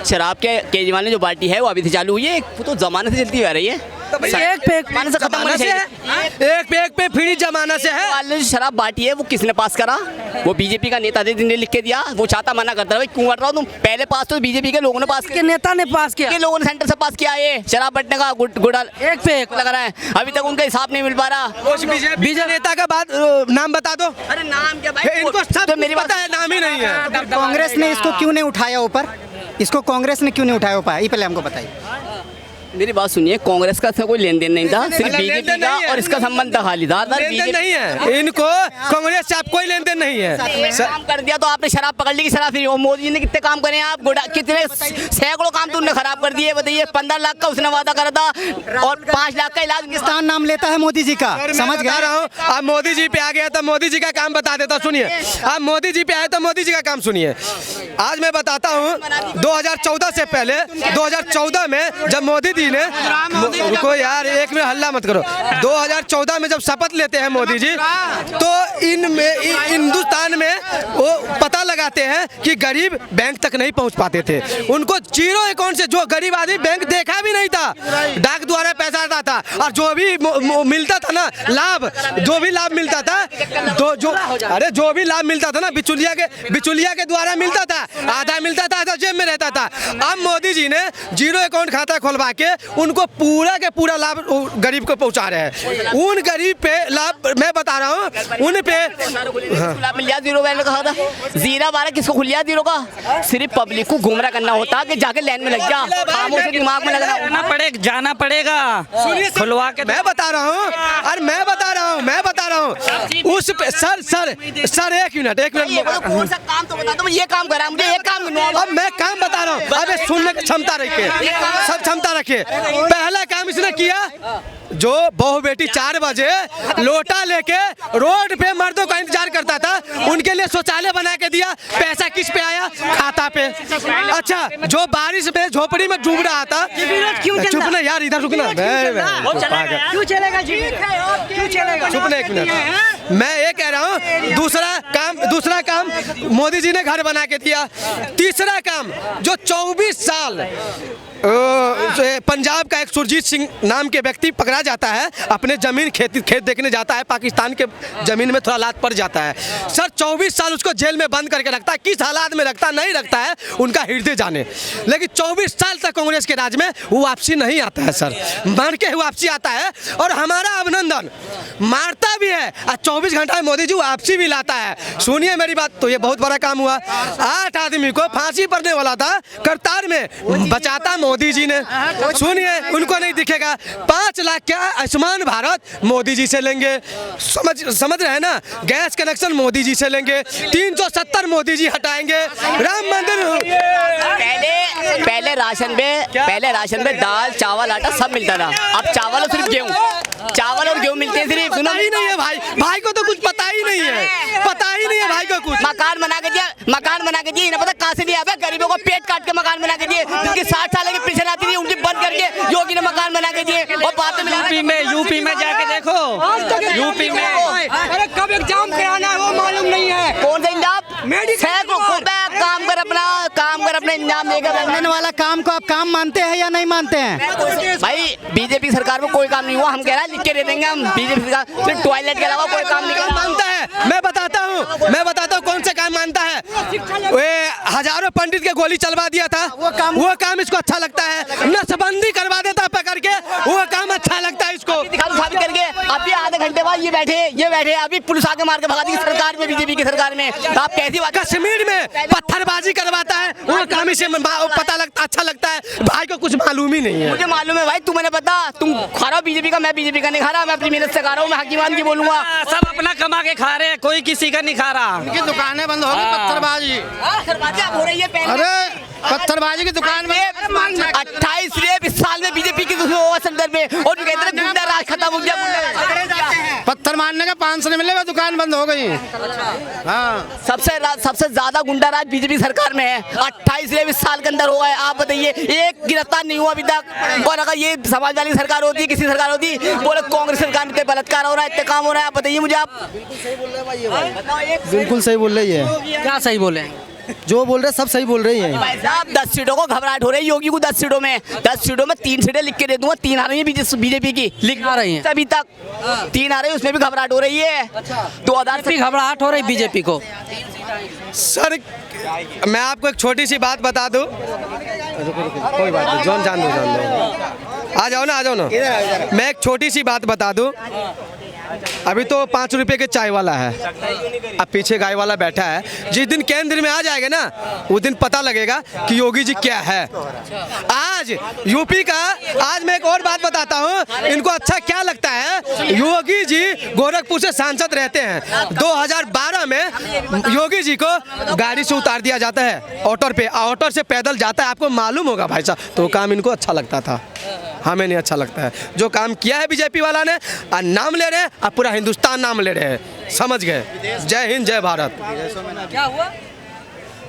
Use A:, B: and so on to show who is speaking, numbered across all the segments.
A: शराब के केजरीवाल ने जो पार्टी है वो अभी से चालू हुई है, वो तो जमाने से चलती आ रही है।
B: एक पे एक
A: जमाने से खत्म होनी चाहिए।
B: एक पे एक पे फिर जमाना से है।
A: वाले जो शराब बांटी है वो किसने पास करा? वो बीजेपी का नेता ने लिख के दिया, वो चाहता मना करता है। भाई क्यों कर रहा हो तुम? पहले पास तो बीजेपी के लोगों ने पास किया,
B: नेता ने पास किया,
A: लोगों ने सेंटर से पास किया है शराब बंटने का गुड़ा
B: एक पे एक
A: लग रहा है। अभी तक उनका हिसाब नहीं मिल पा रहा।
B: बीजेपी नेता का बात नाम बता दो।
A: अरे नाम क्या भाई,
B: इनको सब
A: तो मेरी
B: पता है, नाम ही नहीं है।
C: कांग्रेस ने इसको क्यों नहीं उठाया ऊपर? इसको कांग्रेस ने क्यों नहीं उठाया ऊपर? ये पहले हमको बताइए।
A: मेरी बात सुनिए, कांग्रेस का कोई लेन देन नहीं था, सिर्फ बीजेपी का और इसका संबंध था खाली।
B: लेन देन नहीं है इनको, कांग्रेस से आप कोई लेन देन नहीं है।
A: काम कर दिया तो आपने शराब पकड़ ली कि शराब फ्री। मोदी जी ने कितने काम करे हैं? आप कितने सैकड़ों काम तुमने खराब कर दिए। बताइए 15 लाख का उसने वादा करा था और 5 लाख का इलाज।
C: पाकिस्तान नाम लेता है मोदी जी का, समझ गया
B: रहा हूँ। अब मोदी जी पे आ गया तो मोदी जी का काम बता देता। सुनिए, अब मोदी जी पे आए तो मोदी जी का काम सुनिए। आज मैं बताता हूँ 2014 से पहले, 2014 में जब मोदी जी ने, रुको यार एक मिनट हल्ला मत करो, 2014 में जब शपथ लेते हैं मोदी जी, तो हिंदुस्तान में वो पता लगाते हैं कि गरीब बैंक तक नहीं पहुंच पाते थे। उनको जीरो अकाउंट से, जो गरीब आदमी बैंक देखा भी नहीं था, डाक द्वारा पैसा आता था, और जो भी मिलता था ना लाभ, जो भी लाभ मिलता था, जो भी लाभ मिलता था ना बिचौलिया के द्वारा मिलता था। आधा मिलता था, आधा जेब में रहता था। अब मोदी जी ने जीरो अकाउंट खाता खुलवा के उनको पूरा के पूरा लाभ गरीब को पहुंचा रहे हैं। उन गरीब पे लाभ मैं बता रहा हूँ, उन पे
A: लाभ मिल गया। जीरो मैंने कहा था, जीरा बारह किसको खुल गया जीरो का? सिर्फ पब्लिक को गुमराह करना होता कि जाके लाइन में लग जा, खामोश दिमाग में
D: जाना पड़ेगा खुलवा के।
B: मैं बता रहा हूँ, अरे मैं बता रहा हूँ उस पे। सर एक मिनट
A: काम तो बता दो, ये काम करा मुझे, एक काम।
B: अब मैं काम बता रहा हूँ, अबे सुनने की क्षमता रखिए, सब क्षमता रखिए। पहला काम इसने किया, जो बहू बेटी 4 बजे लोटा लेके रोड पे मर्दों का इंतजार करता था, उनके लिए शौचालय बना के दिया। पैसा किस पे आया? खाता पे। अच्छा, जो बारिश में झोपड़ी में डूब रहा था, चुप ना यार, इधर रुकना,
D: क्यों चलेगा जी, क्यों चलेगा?
B: चुप ना एक मिनट। मैं ये कह रहा हूँ, दूसरा काम मोदी जी ने घर बना के दिया। तीसरा काम, जो 24 साल पंजाब का एक सुरजीत सिंह नाम के व्यक्ति पकड़ा जाता है, अपने जमीन खेत देखने जाता है, पाकिस्तान के जमीन में थोड़ा लात पड़ जाता है। सर 24 साल उसको जेल में बंद करके रखता है। किस हालात में रखता नहीं रखता है उनका हृदय जाने, लेकिन 24 साल तक कांग्रेस के राज में वो वापसी नहीं आता है सर, मर के वापसी आता है। और हमारा अभिनंदन, मारता भी है और 24 घंटा में मोदी जी वापसी भी लाता है। सुनिए मेरी बात, तो ये बहुत बड़ा काम हुआ। 8 आदमी को फांसी पड़ने वाला था करतार में, बचाता मोदी जी ने। सुनिए, उनको नहीं दिखेगा। 5 लाख का आयुष्मान भारत मोदी जी से लेंगे, समझ रहे हैं ना? गैस कनेक्शन मोदी जी से लेंगे, 370 मोदी जी हटाएंगे, राम मंदिर।
A: पहले राशन पे दाल चावल आटा सब मिलता था, अब चावल और सिर्फ गेहूँ, चावल और गेहूँ मिलते हैं सिर्फ।
B: सुना ही नहीं है भाई को तो कुछ पता ही नहीं है भाई को कुछ।
A: मकान बना के दिया, इन्हें पता कहाँ से दिया? गरीबों को पेट काट के मकान बना के दिए, जिनकी 60 साल की पेंशन आती थी उनकी बंद करके योगी ने मकान बना के दिए। और बात
D: यूपी में जाके देखो, यूपी में
B: अरे कब एग्जाम कराना है वो मालूम नहीं है।
A: कौन सा एग्जाम? काम कर अपने इंजाम लेकर
C: बनने वाला काम को आप काम मानते हैं या नहीं मानते हैं?
A: भाई बीजेपी सरकार में कोई काम नहीं हुआ, हम कह रहे हैं लिख के दे देंगे हम। बीजेपी सरकार सिर्फ टॉयलेट के अलावा कोई काम नहीं
B: मानता है। मैं बताता हूँ कौन सा काम मानता है। वे हजारों पंडित के गोली चलवा दिया था, वो काम इसको अच्छा लगता है। नसबंदी करवा देता पकड़ के, वो काम अच्छा लगता है इसको।
A: करके अभी आधे घंटे बाद ये बैठे अभी पुलिस आके मार के भगा दी सरकार में, बीजेपी की सरकार में। आप कैसी बात?
B: कश्मीर में पत्थरबाजी करवाता है, वो काम इसे पता लगता, अच्छा लगता है। भाई को कुछ मालूम ही नहीं है।
A: मुझे मालूम है भाई, तुम्हें पता, तुम खा रहे हो बीजेपी का, मैं बीजेपी का नहीं खा रहा, मैं अपनी मेहनत से खा रहा हूँ। मैं हकीमान की बोलूंगा,
D: सब अपना कमा के खा रहे हैं, कोई किसी का नहीं खा रहा।
E: उनकी दुकानें बंद होगी, पत्थरबाजी
A: हो रही है।
E: अरे पत्थरबाजी की दुकान में
A: 28 साल में बीजेपी की संदर्भ में, और कहते हैं गुंडा राज खत्म हो गया।
E: पत्थर मारने का 500 नहीं मिलेगा, दुकान बंद हो गई।
A: हाँ, सबसे ज्यादा गुंडा राज बीजेपी सरकार में है। 28 साल के अंदर हुआ है। आप बताइए, एक गिरफ्तार नहीं हुआ अभी तक। और अगर ये समाजवादी सरकार होती, किसी सरकार होती, बोले कांग्रेस सरकार में बलात्कार हो रहा है, इतने काम हो रहा है। आप बताइए मुझे, आप
C: बिल्कुल सही बोल रही है।
D: क्या सही बोले?
F: जो बोल रहे हैं सब सही बोल रही हैं।
A: भाई साहब 10 सीटों को घबराहट हो रही है योगी को। 10 सीटों में 3 सीटें लिख के दे दूंगा। 3 आ रही है बीजेपी की, लिख
D: आ रही हैं
A: अभी तक 3 आ रही है, उसमें भी घबराहट हो रही है। 2000
D: भी घबराहट हो रही बीजेपी को।
B: सर मैं आपको एक छोटी सी बात बता दूं। कोई बात नहीं, जान दो आ जाओ ना। मैं एक छोटी सी बात बता दूं। अभी तो 5 रुपए के चाय वाला है, अब पीछे गाय वाला बैठा है। जिस दिन केंद्र में आ जाएगा ना, उस दिन पता लगेगा कि योगी जी क्या है। आज यूपी का, आज मैं एक और बात बताता हूँ, इनको अच्छा क्या लगता है। योगी जी गोरखपुर से सांसद रहते हैं। 2012 में योगी जी को गाड़ी से उतार दिया जाता है, ऑटो से पैदल जाता है। आपको मालूम होगा भाई साहब, तो काम इनको अच्छा लगता था, हमें नहीं अच्छा लगता है। जो काम किया है बीजेपी वाला ने, और नाम ले रहे हैं, अब पूरा हिंदुस्तान नाम ले रहे हैं, समझ गए। जय हिंद जय भारत।
D: क्या हुआ?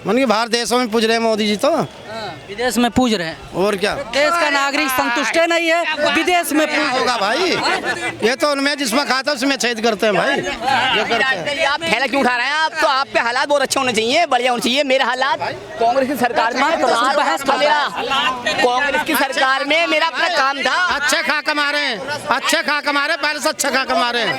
E: मन बाहर देशों में पूछ रहे हैं मोदी जी तो,
D: विदेश में पूज रहे हैं।
E: और क्या
D: देश का नागरिक संतुष्ट नहीं है, विदेश में पूज
E: होगा भाई। ये तो उनमें जिसमें खाता है उसमें छेद करते हैं भाई।
A: आप थैला क्यों उठा रहे हैं? आप तो आप पे हालात बहुत अच्छे होने चाहिए, बढ़िया होने चाहिए। मेरे हालात कांग्रेस की सरकार में, कांग्रेस की सरकार में मेरा अपना काम था।
E: अच्छे खा कमा रहे हैं, अच्छे खा कमा रहे हैं, पहले से अच्छा खा कमा रहे हैं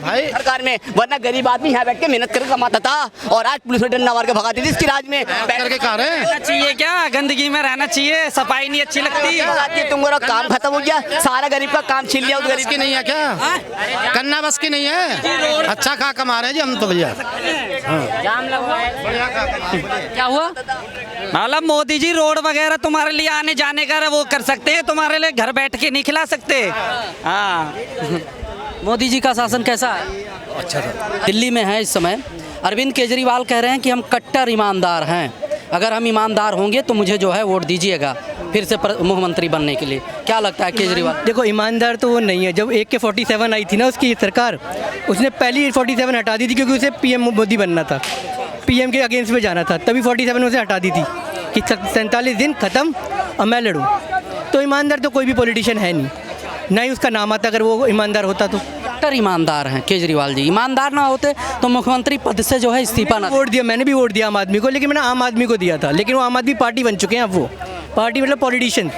A: भाई सरकार में, वरना गरीब आदमी यहाँ बैठ के मेहनत करके कमाता था, और आज पुलिस ने डंडा मार के भगाती थी इसकी राज में
E: करके खा रहे हैं।
D: चाहिए क्या? गंदगी में रहना चाहिए, सफाई नहीं अच्छी लगती।
A: तुम्हारा काम खत्म हो गया, सारा गरीब का काम छीन लिया। उस गरीब
E: की नहीं है क्या? कन्ना बस की नहीं है, अच्छा खा कमा रहे हैं जी हम तो भैया।
D: क्या हुआ? मतलब मोदी जी रोड वगैरह तुम्हारे लिए आने जाने का वो कर सकते हैं, तुम्हारे लिए घर बैठ के नहीं खिला सकते। हाँ मोदी जी का शासन कैसा है? अच्छा था। दिल्ली में है इस समय, अरविंद केजरीवाल कह रहे हैं कि हम कट्टर ईमानदार हैं, अगर हम ईमानदार होंगे तो मुझे जो है वोट दीजिएगा फिर से मुख्यमंत्री बनने के लिए। क्या लगता है केजरीवाल?
F: देखो ईमानदार तो वो नहीं है। जब AK-47 आई थी ना उसकी सरकार, उसने पहली 47 हटा दी थी, क्योंकि उसे PM मोदी बनना था, PM के अगेंस्ट में जाना था, तभी 47 उसे हटा दी थी कि 47 दिन ख़त्म और मैं लड़ूँ। तो ईमानदार तो कोई भी पॉलिटिशियन है नहीं, ना ही उसका नाम आता अगर वो ईमानदार होता तो।
D: कट्टर ईमानदार हैं केजरीवाल जी। ईमानदार ना होते तो मुख्यमंत्री पद से जो है इस्तीफा ना।
F: वोट दिया, मैंने भी वोट दिया आम आदमी को, लेकिन मैंने आम आदमी को दिया था, लेकिन वो आम आदमी पार्टी बन चुके हैं अब। वो पार्टी मतलब पॉलिटिशियन,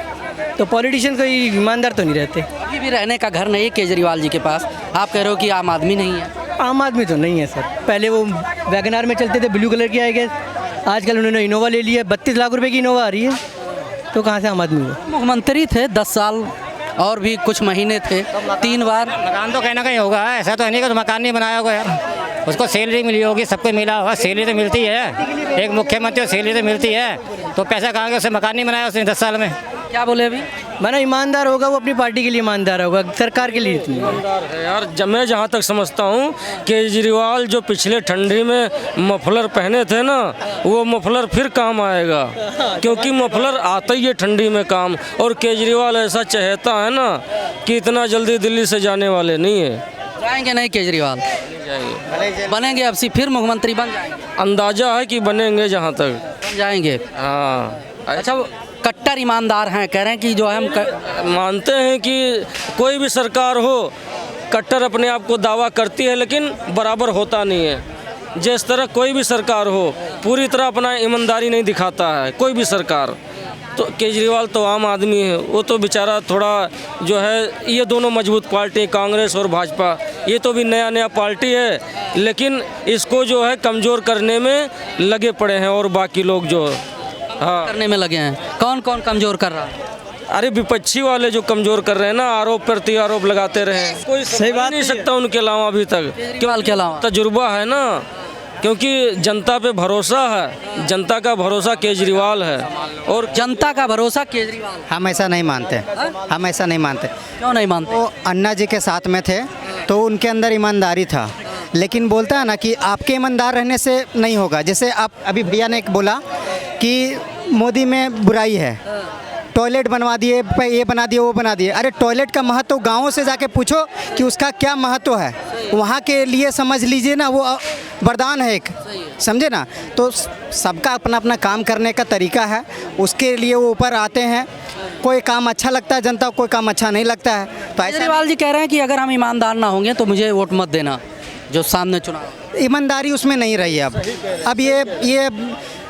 F: तो पॉलिटिशियन कोई ईमानदार तो नहीं रहते।
D: अभी भी रहने का घर नहीं है केजरीवाल जी के पास, आप कह रहे हो कि आम आदमी नहीं है।
F: आम आदमी तो नहीं है सर। पहले वो वैगनार में चलते थे, ब्लू कलर की आई गए, आजकल उन्होंने इनोवा ले लिया, 32 लाख रुपए की इनोवा आ रही है, तो कहाँ से आम आदमी हो?
D: मुख्यमंत्री थे 10 साल और भी कुछ महीने थे, 3 बार।
G: मकान तो कहीं ना कहीं होगा, ऐसा तो है नहीं कि तो मकान नहीं बनाया होगा यार। उसको सैलरी मिली होगी, सबको मिला होगा, सैलरी तो मिलती है, एक मुख्यमंत्री को सैलरी तो मिलती है, तो पैसा कहाँ उसे मकान नहीं बनाया उसने 10 साल में।
D: क्या बोले अभी?
F: माना ईमानदार होगा वो अपनी पार्टी के लिए ईमानदार होगा, सरकार के लिए इतनी
H: है यार। मैं जहाँ तक समझता हूँ केजरीवाल जो पिछले ठंडी में मफलर पहने थे ना, वो मफलर फिर काम आएगा, क्योंकि मफलर आता ही है ठंडी में काम। और केजरीवाल ऐसा चहेता है ना कि इतना जल्दी दिल्ली से जाने वाले नहीं है।
D: जाएंगे नहीं केजरीवाल? बनेंगे अब फिर मुख्यमंत्री बन जाएंगे?
H: अंदाजा है कि बनेंगे जहाँ तक
D: बन जाएंगे।
H: हाँ
D: अच्छा, वो कट्टर ईमानदार हैं, कह रहे हैं कि जो है हम
H: मानते हैं कि कोई भी सरकार हो, कट्टर अपने आप को दावा करती है, लेकिन बराबर होता नहीं है। जिस तरह कोई भी सरकार हो, पूरी तरह अपना ईमानदारी नहीं दिखाता है कोई भी सरकार। तो केजरीवाल तो आम आदमी है, वो तो बेचारा थोड़ा जो है, ये दोनों मजबूत पार्टी कांग्रेस और भाजपा, ये तो भी नया नया पार्टी है, लेकिन इसको जो है कमज़ोर करने में लगे पड़े हैं, और बाकी लोग जो हाँ
D: करने में लगे हैं। कौन कौन कमज़ोर कर रहा है?
H: अरे विपक्षी वाले जो कमज़ोर कर रहे हैं ना, आरोप प्रति आरोप लगाते रहे, कोई सही बात नहीं सकता उनके अलावा अभी तक।
D: केजरीवाल के अलावा
H: तजुर्बा है ना, क्योंकि जनता पे भरोसा है, जनता का भरोसा केजरीवाल है। और
D: जनता का भरोसा केजरीवाल।
C: हम ऐसा नहीं मानते, हम ऐसा नहीं मानते।
D: क्यों नहीं मानते?
C: वो अन्ना जी के साथ में थे तो उनके अंदर ईमानदारी था, लेकिन बोलता है ना कि आपके ईमानदार रहने से नहीं होगा। जैसे आप अभी भैया ने बोला कि मोदी में बुराई है, टॉयलेट बनवा दिए, ये बना दिए, वो बना दिए। अरे टॉयलेट का महत्व तो गाँवों से जाके पूछो कि उसका क्या महत्व है, वहाँ के लिए समझ लीजिए ना, वो वरदान है एक, समझे ना। तो सबका अपना अपना काम करने का तरीका है, उसके लिए वो ऊपर आते हैं। कोई काम अच्छा लगता है जनता को, कोई काम अच्छा नहीं लगता है। तो
D: केजरीवाल जी कह रहे हैं कि अगर हम ईमानदार ना होंगे तो मुझे वोट मत देना जो सामने चुनाव।
C: ईमानदारी उसमें नहीं रही अब ये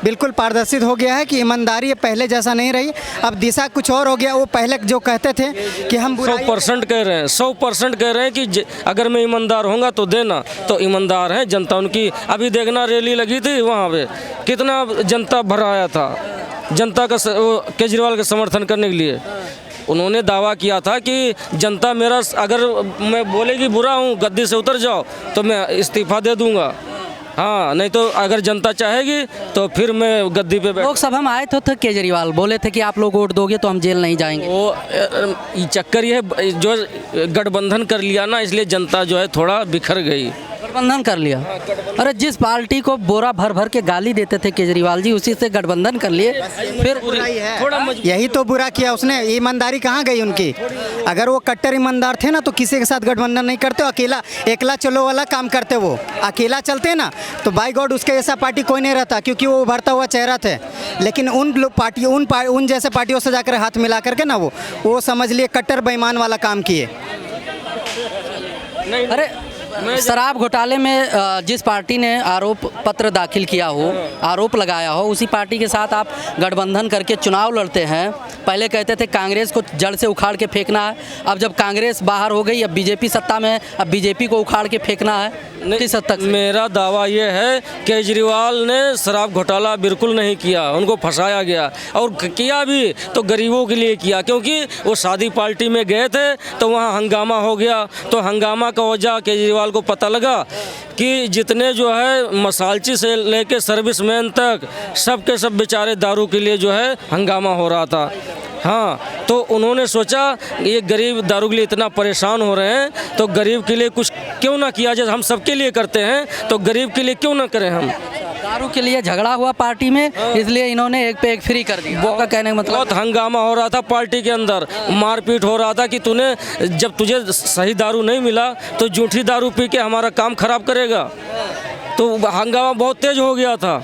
C: बिल्कुल पारदर्शित हो गया है कि ईमानदारी पहले जैसा नहीं रही। अब दिशा कुछ और हो गया। वो पहले जो कहते थे कि हम
H: 100% कह रहे हैं, 100% कह रहे हैं कि अगर मैं ईमानदार होऊंगा तो देना, तो ईमानदार है जनता उनकी। अभी देखना रैली लगी थी वहाँ पे, कितना जनता भर आया था जनता का केजरीवाल का समर्थन करने के लिए। उन्होंने दावा किया था कि जनता मेरा, अगर मैं बोलेगी बुरा हूँ गद्दी से उतर जाओ तो मैं इस्तीफा दे दूंगा, हाँ नहीं तो अगर जनता चाहेगी तो फिर मैं गद्दी पे
D: लोकसभा में आए तो केजरीवाल बोले थे कि आप लोग वोट दोगे तो हम जेल नहीं जाएंगे।
H: वो ये चक्कर ये जो गठबंधन कर लिया ना, इसलिए जनता जो है थोड़ा बिखर गई।
D: गठबंधन कर लिया? अरे जिस पार्टी को बोरा भर भर के गाली देते थे केजरीवाल जी, उसी से गठबंधन कर लिए। फिर
C: थोड़ा यही तो बुरा किया उसने। ईमानदारी कहाँ गई उनकी? अगर वो कट्टर ईमानदार थे ना तो किसी के साथ गठबंधन नहीं करते, अकेला एकला चलो वाला काम करते। वो अकेला चलते ना तो बाय गॉड उसके ऐसा पार्टी कोई नहीं रहता, क्योंकि वो उभरता हुआ चेहरा थे। लेकिन उन जैसे पार्टियों से जाकर हाथ मिला करके ना वो समझ लिए कट्टर बेईमान वाला काम किए।
D: अरे शराब घोटाले में जिस पार्टी ने आरोप पत्र दाखिल किया हो, आरोप लगाया हो, उसी पार्टी के साथ आप गठबंधन करके चुनाव लड़ते हैं। पहले कहते थे कांग्रेस को जड़ से उखाड़ के फेंकना है, अब जब कांग्रेस बाहर हो गई, अब बीजेपी सत्ता में है, अब बीजेपी को उखाड़ के फेंकना है। किस हद तक?
H: मेरा दावा ये है केजरीवाल ने शराब घोटाला बिल्कुल नहीं किया, उनको फंसाया गया, और किया भी तो गरीबों के लिए किया, क्योंकि वो शादी पार्टी में गए थे तो वहाँ हंगामा हो गया। तो हंगामा का वजह केजरीवाल को पता लगा कि जितने जो है मसालची से लेके सर्विसमैन तक सब के सब बेचारे दारू के लिए जो है हंगामा हो रहा था। हाँ, तो उन्होंने सोचा ये गरीब दारू के लिए इतना परेशान हो रहे हैं तो गरीब के लिए कुछ क्यों ना किया जाए, हम सबके लिए करते हैं तो गरीब के लिए क्यों ना करें हम।
D: दारू के लिए झगड़ा हुआ पार्टी में, इसलिए इन्होंने एक पे एक फ्री कर दिया। आपका कहने का मतलब?
H: बहुत हंगामा हो रहा था पार्टी के अंदर, मारपीट हो रहा था कि तूने जब तुझे सही दारू नहीं मिला तो झूठी दारू पी के हमारा काम खराब करेगा। तो हंगामा बहुत तेज हो गया था।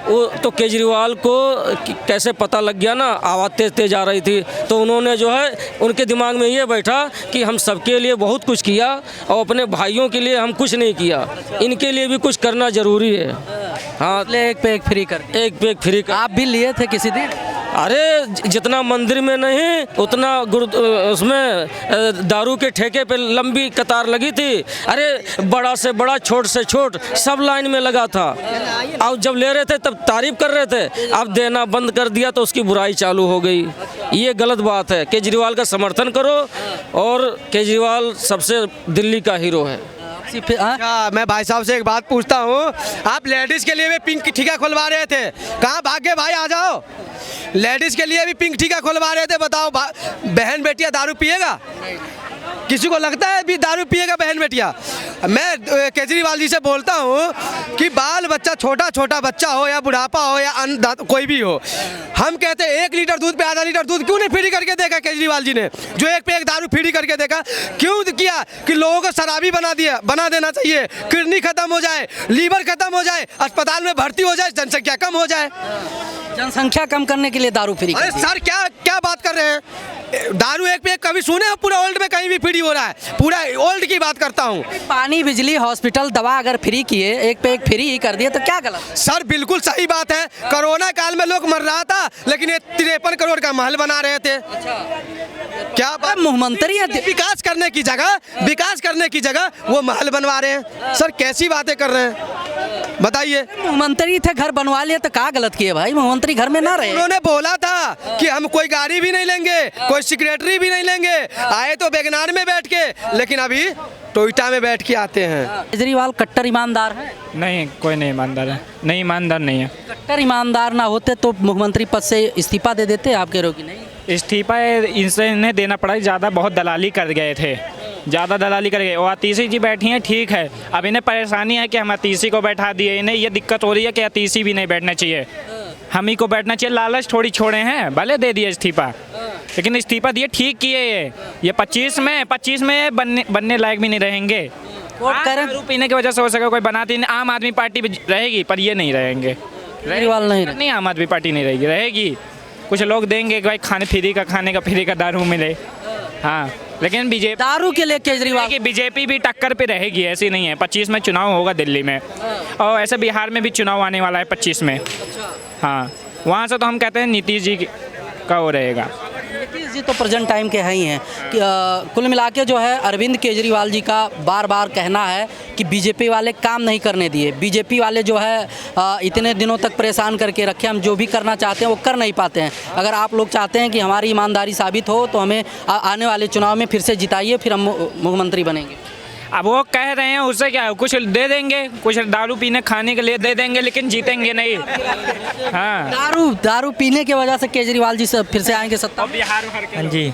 H: वो तो केजरीवाल को कैसे पता लग गया ना, आवाज़ तेज तेज आ रही थी, तो उन्होंने जो है उनके दिमाग में ये बैठा कि हम सबके लिए बहुत कुछ किया और अपने भाइयों के लिए हम कुछ नहीं किया, इनके लिए भी कुछ करना ज़रूरी है। हाँ,
D: एक पे एक फ्री कर दिया।
H: एक पे एक फ्री कर।
D: आप भी लिए थे किसी दिन?
H: अरे जितना मंदिर में नहीं उतना उसमें दारू के ठेके पे लंबी कतार लगी थी। अरे बड़ा से बड़ा छोट से छोट सब लाइन में लगा था। अब जब ले रहे थे तब तारीफ कर रहे थे, अब देना बंद कर दिया तो उसकी बुराई चालू हो गई। ये गलत बात है। केजरीवाल का समर्थन करो, और केजरीवाल सबसे दिल्ली का हीरो है।
B: मैं भाई साहब से एक बात पूछता हूँ, आप लेडीज के लिए भी पिंक ठेका खुलवा रहे थे, कहाँ भाग गए भाई? आ जाओ। लेडीज के लिए भी पिंक ठेका खुलवा रहे थे, बताओ बहन बेटियां दारू पिएगा? किसी को लगता है भी दारू पिएगा बहन बेटियां? मैं केजरीवाल जी से बोलता हूँ कि बाल बच्चा, छोटा छोटा बच्चा हो या बुढ़ापा हो या कोई भी हो, हम कहते हैं 1 लीटर दूध पे आधा लीटर दूध क्यों नहीं फ्री करके देखा केजरीवाल जी ने? जो एक पे एक दारू फ्री करके देखा, क्यों किया? कि लोगों को शराबी बना देना चाहिए, किडनी खत्म हो जाए, लीवर खत्म हो जाए, अस्पताल में भर्ती हो जाए, जनसंख्या कम हो जाए।
D: जनसंख्या कम करने के लिए दारू फ्री?
B: अरे सर क्या बात कर रहे हैं? दारू एक पे एक कभी सुने हो? पूरा वर्ल्ड में कहीं भी फ्री हो रहा है, पूरा वर्ल्ड की बात करता हूँ।
D: पानी, बिजली, हॉस्पिटल, दवा अगर फ्री किए, एक पे एक फ्री ही कर दिए तो क्या गलत?
B: सर बिल्कुल सही बात है। कोरोना काल में लोग मर रहा था, लेकिन ये 53 करोड़ का महल बना रहे थे। क्या बात?
D: मुख्यमंत्री
B: विकास करने की जगह वो महल बनवा रहे हैं। सर कैसी बातें कर रहे हैं, बताइए?
D: मुख्यमंत्री थे, घर बनवा लिए तो क्या गलत किए भाई? मुख्यमंत्री घर में ना रहे।
B: उन्होंने बोला था कि हम कोई गाड़ी भी नहीं लेंगे, कोई सेक्रेटरी भी नहीं लेंगे, आए तो वैगनार में बैठ के, लेकिन अभी टोयोटा में बैठ के आते हैं।
D: केजरीवाल कट्टर ईमानदार है?
I: नहीं, कोई नहीं ईमानदार है। नहीं, ईमानदार नहीं है।
D: कट्टर ईमानदार ना होते तो मुख्यमंत्री पद से इस्तीफा दे देते, आप कह रहे हो कि नहीं?
I: इस्तीफा इन्हें देना पड़ा, ज़्यादा बहुत दलाली कर गए थे, ज़्यादा दलाली कर गए। और अतीशी जी बैठी हैं, ठीक है, अब इन्हें परेशानी है कि हम अतीशी को बैठा दिए, इन्हें ये दिक्कत हो रही है कि अतीशी भी नहीं बैठना चाहिए, हम ही को बैठना चाहिए। लालच थोड़ी छोड़े हैं, भले दे दिए इस्तीफा, लेकिन इस्तीफा दिए ठीक किए। ये 25 में बनने लायक भी नहीं रहेंगे। दारू पीने की वजह से हो सके कोई बनाती नहीं। आम आदमी पार्टी रहेगी, पर ये नहीं रहेंगे।
D: केजरीवाल नहीं,
I: आम आदमी पार्टी नहीं रहेगी। कुछ लोग देंगे कि भाई खाने का दारू मिले। हाँ, लेकिन बीजेपी
D: दारू के लिए केजरीवाल
I: की बीजेपी भी टक्कर पे रहेगी, ऐसी नहीं है। 25 में चुनाव होगा दिल्ली में, और ऐसे बिहार में भी चुनाव आने वाला है 25 में। हाँ, वहाँ से तो हम कहते हैं नीतीश जी का वो रहेगा।
D: नीतीश जी तो प्रेजेंट टाइम के हैं ही हैं कि कुल मिला के जो है अरविंद केजरीवाल जी का बार बार कहना है कि बीजेपी वाले काम नहीं करने दिए, बीजेपी वाले जो है इतने दिनों तक परेशान करके रखे, हम जो भी करना चाहते हैं वो कर नहीं पाते हैं। अगर आप लोग चाहते हैं कि हमारी ईमानदारी साबित हो तो हमें आने वाले चुनाव में फिर से जिताइए, फिर हम मुख्यमंत्री बनेंगे।
I: अब वो कह रहे हैं, उससे क्या है, कुछ दे देंगे, कुछ दारू पीने खाने के लिए दे देंगे, लेकिन जीतेंगे नहीं। हाँ,
D: दारू पीने की वजह से केजरीवाल जी से फिर से आएंगे सत्ता।
I: बिहार भर के
J: हाँ जी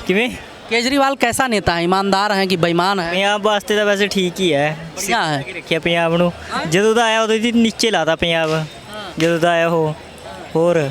J: किवें
D: केजरीवाल कैसा नेता है, ईमानदार है कि बेईमान है?
J: पंजाब वास्ते ਤਾਂ ਵੈਸੇ ਠੀਕ ਹੀ ਹੈ।
D: बढ़िया है।
J: ਰੱਖਿਆ ਪੰਜਾਬ ਨੂੰ ਜਦੋਂ ਦਾ ਆਇਆ ਉਦੋਂ ਦੀ ਨੀਚੇ ਲਾਤਾ ਪੰਜਾਬ ਜਦੋਂ ਦਾ ਆਇਆ ਉਹ ਹੋਰ